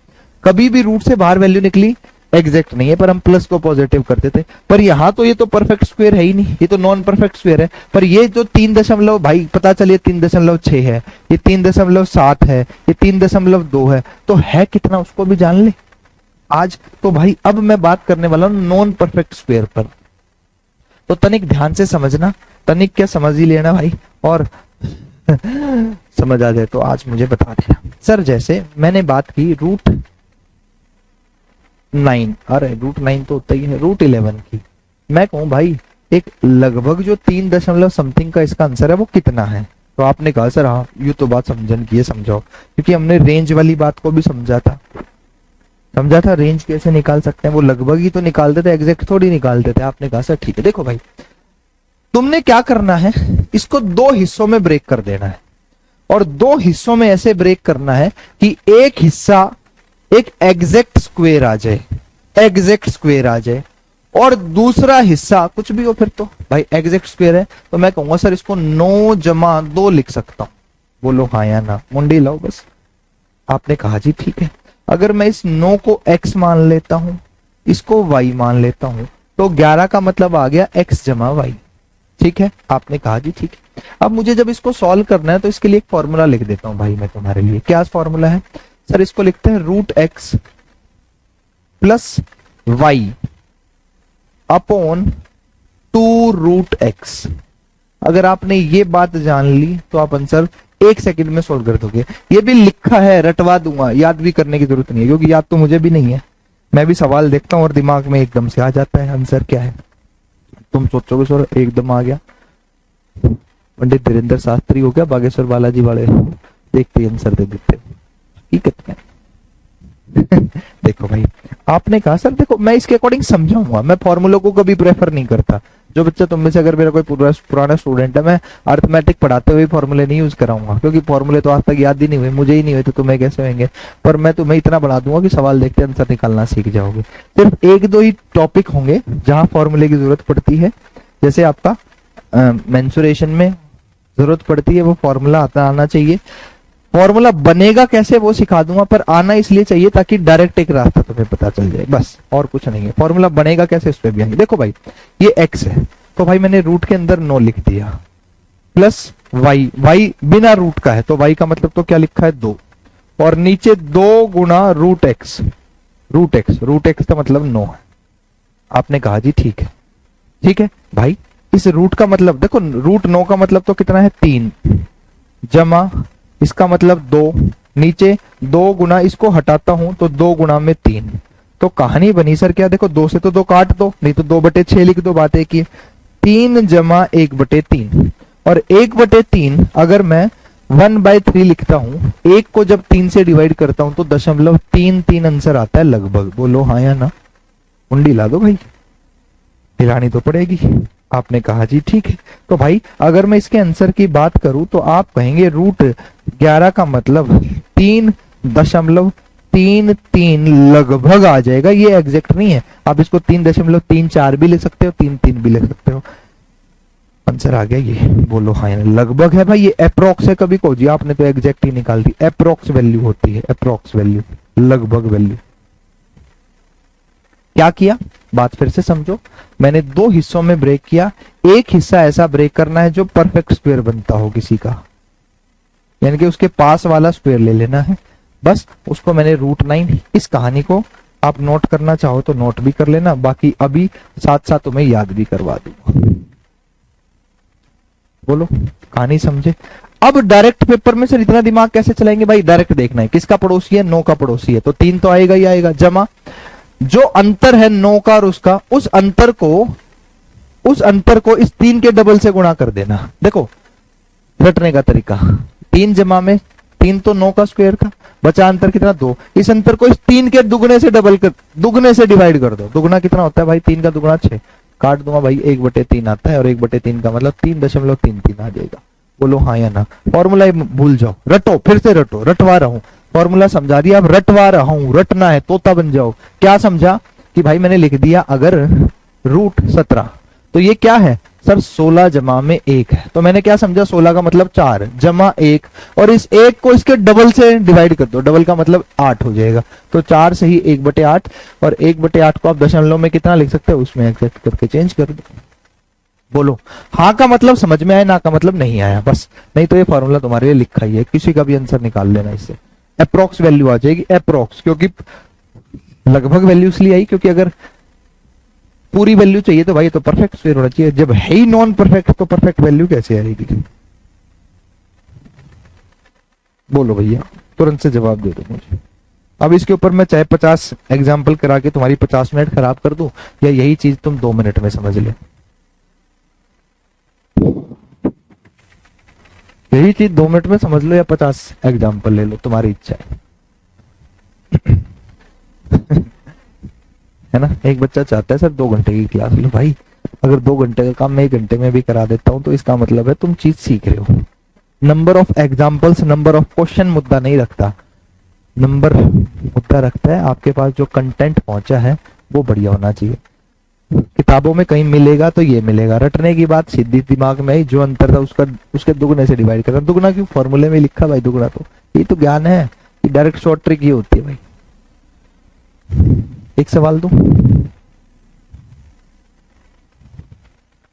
कभी भी रूट से बाहर वैल्यू निकली एग्जैक्ट नहीं है, पर हम प्लस को पॉजिटिव करते थे। पर यहाँ तो ये तो परफेक्ट स्क्वायर है ही नहीं, ये तो नॉन परफेक्ट स्क्वायर है। पर ये जो 3 भाई पता चलिए 3.6 है, ये 3.7 है, ये 3.2 है, तो है कितना उसको भी जान ले आज। तो भाई अब मैं बात करने वाला हूं नॉन परफेक्ट स्क्वायर पर, तो तनिक ध्यान से समझना, तनिक क्या समझ ही लेना भाई, और समझ आ जाए तो आज मुझे बता देना। सर जैसे मैंने बात की रूट 9, अरे रूट 9 तो होता ही है, रूट 11 की मैं कहूं भाई एक लगभग जो 3 दशमलव समथिंग का इसका आंसर है वो कितना है, तो आपने कहा सर हाँ ये तो बात समझन की है, समझाओ, क्योंकि हमने रेंज वाली बात को भी समझा था रेंज कैसे निकाल सकते हैं, वो लगभग ही तो निकालते थे, एग्जैक्ट थोड़ी निकालते थे। आपने कहा सर ठीक है, देखो भाई तुमने क्या करना है, इसको 2 हिस्सों में ब्रेक कर देना है, और 2 हिस्सों में ऐसे ब्रेक करना है कि एक हिस्सा एक एग्जैक्ट स्क्वायर आ जाए, और दूसरा हिस्सा कुछ भी हो, फिर तो भाई एग्जैक्ट स्क्वायर है, तो मैं कहूंगा सर इसको 9 जमा 2 लिख सकता हूं। बोलो हाँ या ना, मुंडी लाओ बस। आपने कहा जी ठीक है। अगर मैं इस 9 को x मान लेता हूं, इसको y मान लेता हूं, तो 11 का मतलब आ गया x जमा y। ठीक है, आपने कहा जी ठीक है। अब मुझे जब इसको सॉल्व करना है तो इसके लिए एक फॉर्मूला लिख देता हूं भाई मैं तुम्हारे लिए। क्या फॉर्मूला है सर? इसको लिखते हैं root x plus Y upon 2 root x। अगर आपने ये बात जान ली तो आप आंसर 1 सेकंड में सोल्व कर दोगे। ये भी लिखा है, रटवा दूंगा, याद भी करने की जरूरत नहीं है, क्योंकि याद तो मुझे भी नहीं है। मैं भी सवाल देखता हूं और दिमाग में एकदम से आ जाता है आंसर क्या है। तुम सोचोगे सर एकदम आ गया, पंडित धीरेन्द्र शास्त्री हो गया, बागेश्वर बालाजी वाले देखते ही आंसर दे देते। हकीकत में देखो भाई, आपने कहा सर देखो मैं इसके अकॉर्डिंग समझाऊंगा, मैं फॉर्मूलों को कभी प्रेफर नहीं करता। जो बच्चा तुम में से अगर मेरा कोई पुराना स्टूडेंट है, मैं अर्थमेटिक पढ़ाते हुए फॉर्मूले नहीं यूज कराऊंगा, क्योंकि फॉर्मूले तो आज तक याद ही नहीं हुए, मुझे ही नहीं हुए तो तुम्हें कैसे होंगे। पर मैं तुम्हें इतना बना दूंगा कि सवाल देखते आंसर निकालना सीख जाओगे। सिर्फ 1-2 ही टॉपिक होंगे जहां फॉर्मूले की जरूरत पड़ती है, जैसे आपका मेंसुरेशन में जरूरत पड़ती है, वो फॉर्मूला आना चाहिए। फॉर्मूला बनेगा कैसे वो सिखा दूंगा, पर आना इसलिए चाहिए ताकि डायरेक्ट एक रास्ता तुम्हें पता चल जाए, बस और कुछ नहीं है। फॉर्मूला बनेगा कैसे उस पर भी आएंगे। देखो भाई ये x है, तो भाई मैंने रूट के अंदर 9 लिख दिया, प्लस y बिना रूट का है, तो y का मतलब तो क्या लिखा है 2, और नीचे 2 गुना रूट x का मतलब 9 है। आपने कहा जी ठीक है, ठीक है भाई। इस रूट का मतलब देखो, रूट 9 का मतलब तो कितना है 3, जमा इसका मतलब 2, नीचे 2 गुना, इसको हटाता हूं तो 2 गुना में 3, तो कहानी बनी सर क्या, देखो 2 से तो 2 काट दो, नहीं तो 2/6 लिख दो, बात एक ही है। 3 जमा 1/3, और 1/3 अगर मैं 1/3 लिखता हूं, 1 को जब 3 से डिवाइड करता हूं तो 0.33 आंसर आता है लगभग। बोलो हाँ या ना, कुंडी ला दो भाई, हिलानी तो पड़ेगी। आपने कहा जी ठीक है। तो भाई अगर मैं इसके आंसर की बात करूं तो आप कहेंगे रूट 11 का मतलब 3.33 लगभग आ जाएगा, ये एग्जैक्ट नहीं है। आप इसको 3.34 भी ले सकते हो, 3 भी ले सकते हो, आंसर आ गया ये। बोलो हाँ, लगभग है भाई, ये अप्रोक्स है। कभी को जी आपने तो एग्जैक्ट ही निकाल दी, अप्रोक्स वैल्यू होती है, अप्रोक्स वैल्यू, लगभग वैल्यू। क्या किया, बात फिर से समझो, मैंने 2 हिस्सों में ब्रेक किया। एक हिस्सा ऐसा ब्रेक करना है जो परफेक्ट स्क्वायर बनता हो किसी का, यानी कि उसके पास वाला स्क्वायर ले लेना है, बस उसको मैंने रूट 9। इस कहानी को आप नोट करना चाहो तो नोट भी कर लेना, बाकी अभी साथ साथ तुम्हें याद भी करवा दूंगा। बोलो कहानी समझे। अब डायरेक्ट पेपर में सर इतना दिमाग कैसे चलाएंगे भाई, डायरेक्ट देखना है किसका पड़ोसी है, 9 का पड़ोसी है, तो 3 तो आएगा ही आएगा, जमा जो अंतर है 9 का और उसका, उस अंतर को इस 3 के डबल से गुणा कर देना। देखो रटने का तरीका, 3 जमा में 3 तो 9 का स्क्वायर का, बचा अंतर कितना 2, इस अंतर को इस 3 के दुगने से डिवाइड कर दो। दुगना कितना होता है भाई, 3 का दुगना 6, काट दूंगा भाई, 1/3 आता है और 1/3 का मतलब 3.33 आ जाएगा। बोलो हाँ या ना। फॉर्मूला भूल जाओ, रटो, फिर से रटो, रटवा रहा हूँ, फॉर्मूला समझा दिया, अब रटवा रहा हूँ, रटना है, तोता बन जाओ। क्या समझा कि भाई मैंने लिख दिया अगर √17 तो ये क्या है सर, 16 जमा में 1 है, तो मैंने क्या समझा, 16 का मतलब 4 जमा 1, और इस 1 को इसके डबल से डिवाइड कर दो, डबल का मतलब 8 हो जाएगा, तो 4 से ही 1/8, और 1/8 को आप दशमलव में कितना लिख सकते हो, उसमें एग्जैक्ट करके चेंज कर दो। बोलो हाँ का मतलब समझ में आया, ना का मतलब नहीं आया, बस। नहीं तो ये फॉर्मूला तुम्हारे लिए लिखा ही है, किसी का भी आंसर निकाल लेना इससे। अप्रोक्स वैल्यू आ जाएगी, अप्रोक्स, क्योंकि लगभग वैल्यू इसलिए आई क्योंकि अगर पूरी वैल्यू चाहिए तो भाई तो परफेक्ट स्क्वायर होना चाहिए, जब है ही नॉन परफेक्ट तो परफेक्ट वैल्यू कैसे आएगी। बोलो भैया, तुरंत से जवाब दे दो मुझे। अब इसके ऊपर मैं चाहे 50 एग्जाम्पल करा के तुम्हारी 50 मिनट खराब कर दूं, या यही चीज तुम 2 मिनट में समझ ले, यही चीज 2 मिनट में समझ लो, या 50 एग्जाम्पल ले लो, तुम्हारी इच्छा है। है ना। एक बच्चा चाहता है सर 2 घंटे की क्लास लो, भाई अगर 2 घंटे का काम मैं 1 घंटे में भी करा देता हूं तो इसका मतलब है तुम चीज सीख रहे हो। Number of examples, number of question मुद्दा नहीं रखता, नंबर मुद्दा रखता है आपके पास जो कंटेंट पहुंचा है वो बढ़िया होना चाहिए। किताबों में कहीं मिलेगा तो ये मिलेगा, रटने की बात सीधी दिमाग में आई, जो अंतर था उसका उसके दुगने से डिवाइड करना। दुगना क्यों, फॉर्मूले में लिखा भाई दुगना, तो ये तो ज्ञान है, ये डायरेक्ट शॉर्ट ट्रिक ये होती है भाई। एक सवाल दूं,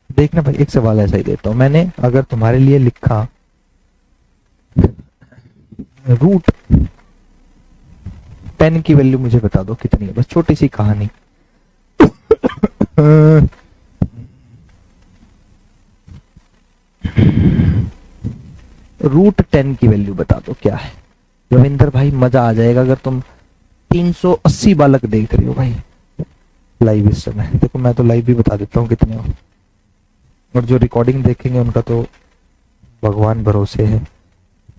देखना भाई, एक सवाल ऐसा ही देता हूं मैंने, अगर तुम्हारे लिए लिखा √10 की वैल्यू मुझे बता दो कितनी है, बस छोटी सी कहानी। √10 की वैल्यू बता दो क्या है। रविंदर भाई मजा आ जाएगा अगर तुम 380 बालक देख रही हो भाई लाइव इस समय। देखो मैं तो लाइव भी बता देता हूँ कितने हो, और जो रिकॉर्डिंग देखेंगे उनका तो भगवान भरोसे है,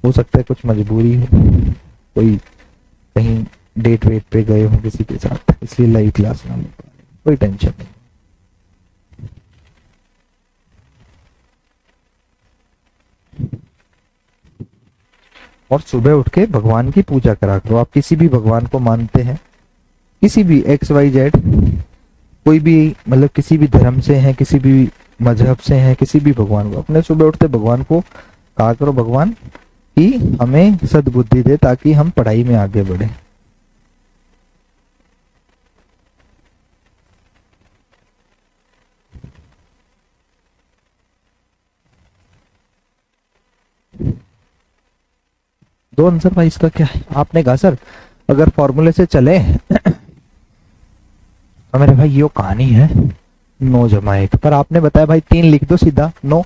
हो सकता है कुछ मजबूरी हो, कोई कहीं डेट वेट पे गए हो किसी के साथ, इसलिए लाइव क्लास ना ले पा रहे, कोई टेंशन नहीं। और सुबह उठ के भगवान की पूजा करा करो। आप किसी भी भगवान को मानते हैं, किसी भी XYZ, कोई भी मतलब किसी भी धर्म से हैं, किसी भी मजहब से हैं, किसी भी भगवान को, अपने सुबह उठते भगवान को कहा करो, भगवान कि हमें सद्बुद्धि दे ताकि हम पढ़ाई में आगे बढ़े। दो आंसर भाई इसका क्या है। आपने कहा सर अगर फॉर्मूले से चले तो मेरे भाई ये कहानी है 9 जमा 1, पर आपने बताया भाई 3 लिख दो सीधा, 9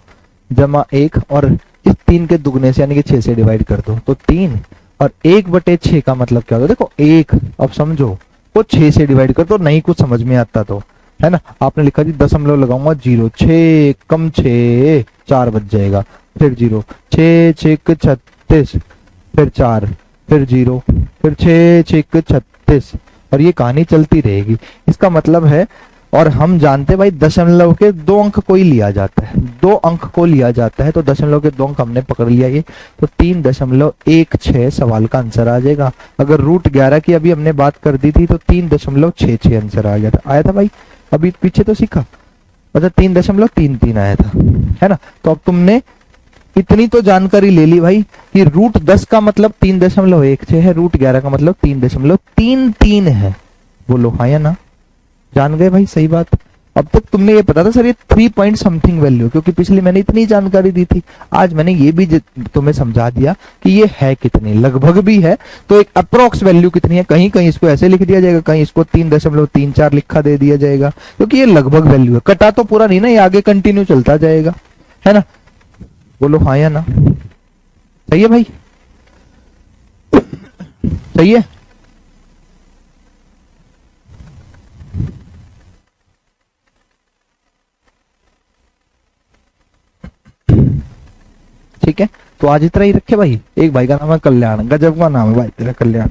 जमा 1, और इस 3 के दुगने से यानी कि 6 से डिवाइड कर दो, तो 3 और 1/6 का मतलब क्या होगा। देखो 1, अब समझो वो 6 से डिवाइड कर दो, नहीं कुछ समझ में आता तो, है ना। आपने लिखा जी दशमलव लगाऊंगा 0, 6 कम 6 4 बच जाएगा, फिर 0, 6 6 36, फिर 4, फिर 0, फिर 6 6 36, और ये कहानी चलती रहेगी। इसका मतलब है, और हम जानते भाई दशमलव के 2 अंक को ही लिया जाता है, 2 अंक को लिया जाता है, तो दशमलव के 2 अंक हमने पकड़ लिया ये, तो 3.16 सवाल का आंसर आ जाएगा। अगर √11 की अभी हमने बात कर दी थी तो 3.66 आंसर आ गया था, आया था भाई, अभी पीछे तो सीखा, मतलब 3.33 आया था, है ना। तो अब तुमने इतनी तो जानकारी ले ली भाई कि √10 का मतलब 3.16 है, √11 का मतलब 3.33 है। बोलो हाँ या ना, जान गए भाई, सही बात। अब तक तुमने ये पता था सर ये 3 पॉइंट समथिंग वैल्यू, क्योंकि पिछली मैंने इतनी जानकारी दी थी, आज मैंने ये भी तुम्हें समझा दिया कि ये है कितनी, लगभग भी है, तो एक अप्रोक्स वैल्यू कितनी है, कहीं कहीं इसको ऐसे लिख दिया जाएगा, कहीं इसको 3.34 लिखा दे दिया जाएगा, क्योंकि ये लगभग वैल्यू है, कटा तो पूरा नहीं ना, ये आगे कंटिन्यू चलता जाएगा, है ना। बोलो हाँ या ना, सही है भाई, सही है। ठीक है, तो आज इतना ही रखे भाई। एक भाई का नाम है कल्याण, गजब का नाम है भाई तेरा कल्याण।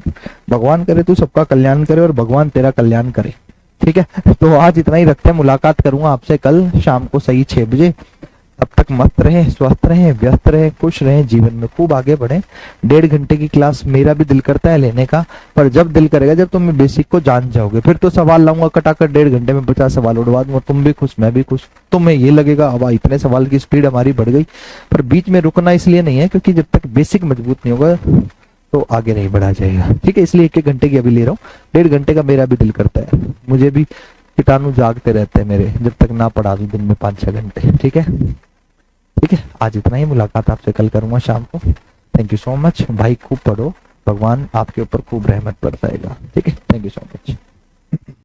भगवान करे तू सबका कल्याण करे और भगवान तेरा कल्याण करे। ठीक है, तो आज इतना ही रखते हैं, मुलाकात करूंगा आपसे कल शाम को सही 6 बजे। तब तक मस्त रहें, स्वस्थ रहें, व्यस्त रहें, खुश रहें, जीवन में खूब आगे बढ़ें। 1.5 घंटे की क्लास मेरा भी दिल करता है लेने का, पर जब दिल करेगा जब तुम बेसिक को जान जाओगे, फिर तो सवाल लाऊंगा कटाकर 1.5 घंटे में 50 सवाल उड़वा दूंगा, तुम भी खुश मैं भी खुश। तुम्हें ये लगेगा अब इतने सवाल की स्पीड हमारी बढ़ गई, पर बीच में रुकना इसलिए नहीं है क्योंकि जब तक बेसिक मजबूत नहीं होगा तो आगे नहीं बढ़ा जाएगा। ठीक है, इसलिए 1-1 घंटे की अभी ले रहा हूँ। 1.5 घंटे का मेरा भी दिल करता है, मुझे भी कीटाणु जागते रहते हैं मेरे, जब तक ना पढ़ा दूं दिन में 5-6 घंटे। ठीक है, ठीक है, आज इतना ही, मुलाकात आपसे कल करूंगा शाम को। थैंक यू सो मच भाई, खूब पढ़ो, भगवान आपके ऊपर खूब रहमत बरसाएगा। ठीक है, थैंक यू सो मच।